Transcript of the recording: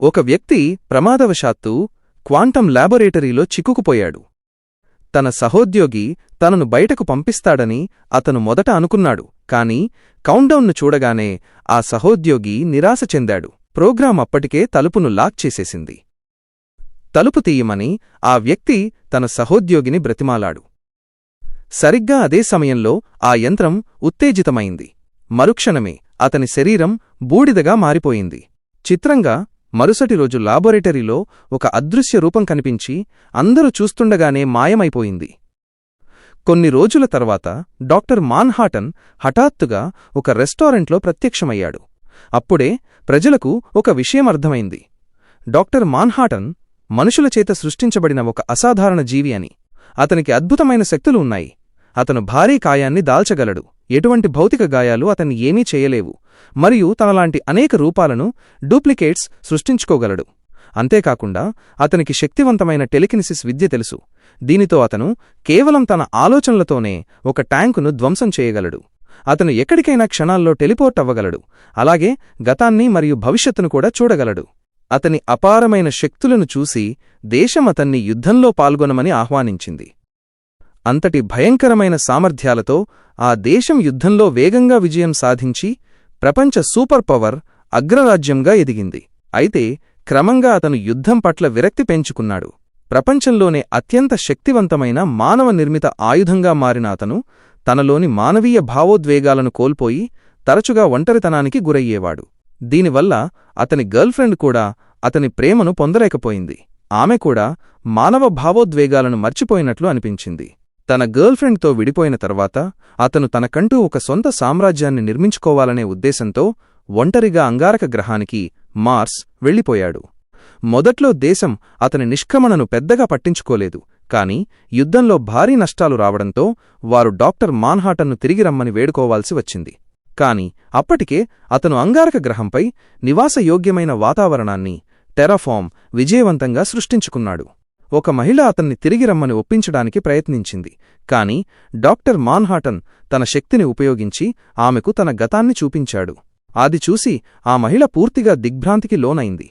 ఒక వ్యక్తి ప్రమాదవశాత్తు క్వాంటం ల్యాబొరేటరీలో చిక్కుకుపోయాడు. తన సహోద్యోగి తనను బయటకు పంపిస్తాడని అతను మొదట అనుకున్నాడు. కాని కౌంట్డౌన్ను చూడగానే ఆ సహోద్యోగి నిరాశ చెందాడు. ప్రోగ్రాం అప్పటికే తలుపును లాక్ చేసేసింది. తలుపు తీయమని ఆ వ్యక్తి తన సహోద్యోగిని బ్రతిమాలాడు. సరిగ్గా అదే సమయంలో ఆ యంత్రం ఉత్తేజితమైంది. మరుక్షణమే అతని శరీరం బూడిదగా మారిపోయింది. చిత్రంగా మరుసటి రోజు లాబొరేటరీలో ఒక అదృశ్య రూపం కనిపించి అందరూ చూస్తుండగానే మాయమైపోయింది. కొన్ని రోజుల తర్వాత డాక్టర్ మాన్హాటన్ హఠాత్తుగా ఒక రెస్టారెంట్లో ప్రత్యక్షమయ్యాడు. అప్పుడే ప్రజలకు ఒక విషయం అర్థమైంది. డాక్టర్ మాన్హాటన్ మనుషుల చేత సృష్టించబడిన ఒక అసాధారణ జీవి అని. అతనికి అద్భుతమైన శక్తులు ఉన్నాయి. అతను భారీ కాయాన్ని దాల్చగలడు. ఎటువంటి భౌతిక గాయాలు అతన్ని ఏమీ చేయలేవు. మరియు తనలాంటి అనేక రూపాలను డూప్లికేట్స్ సృష్టించుకోగలడు. అంతేకాకుండా అతనికి శక్తివంతమైన టెలికినిసిస్ విద్య తెలుసు. దీనితో అతను కేవలం తన ఆలోచనలతోనే ఒక ట్యాంకును ధ్వంసం చేయగలడు. అతను ఎక్కడికైనా క్షణాల్లో టెలిపోర్ట్ అవ్వగలడు. అలాగే గతాన్ని మరియు భవిష్యత్తును కూడా చూడగలడు. అతని అపారమైన శక్తులను చూసి దేశం అతన్ని యుద్ధంలో పాల్గొనమని ఆహ్వానించింది. అంతటి భయంకరమైన సామర్థ్యాలతో ఆ దేశం యుద్ధంలో వేగంగా విజయం సాధించి ప్రపంచ సూపర్ పవర్ అగ్రరాజ్యంగా ఎదిగింది. అయితే క్రమంగా అతను యుద్ధం పట్ల విరక్తి పెంచుకున్నాడు. ప్రపంచంలోనే అత్యంత శక్తివంతమైన మానవ నిర్మిత ఆయుధంగా మారిన అతను తనలోని మానవీయ భావోద్వేగాలను కోల్పోయి తరచుగా ఒంటరితనానికి గురయ్యేవాడు. దీనివల్ల అతని గర్ల్ఫ్రెండ్ కూడా అతని ప్రేమను పొందలేకపోయింది. ఆమె కూడా మానవ భావోద్వేగాలను మర్చిపోయినట్లు అనిపించింది. తన గర్ల్ఫ్రెండ్తో విడిపోయిన తర్వాత అతను తనకంటూ ఒక సొంత సామ్రాజ్యాన్ని నిర్మించుకోవాలనే ఉద్దేశంతో ఒంటరిగా అంగారక గ్రహానికి మార్స్ వెళ్ళిపోయాడు. మొదట్లో దేశం అతని నిష్క్రమణను పెద్దగా పట్టించుకోలేదు. కాని యుద్ధంలో భారీ నష్టాలు రావడంతో వారు డాక్టర్ మాన్హాటన్ను తిరిగి రమ్మని వేడుకోవాల్సి వచ్చింది. కాని అప్పటికే అతను అంగారక గ్రహంపై నివాసయోగ్యమైన వాతావరణాన్ని టెరాఫార్మ్ విజయవంతంగా సృష్టించుకున్నాడు. ఒక మహిళ అతన్ని తిరిగి రమ్మని ఒప్పించడానికి ప్రయత్నించింది. కాని డాక్టర్ మాన్హాటన్ తన శక్తిని ఉపయోగించి ఆమెకు తన గతాన్ని చూపించాడు. అది చూసి ఆ మహిళ పూర్తిగా దిగ్భ్రాంతికి లోనైంది.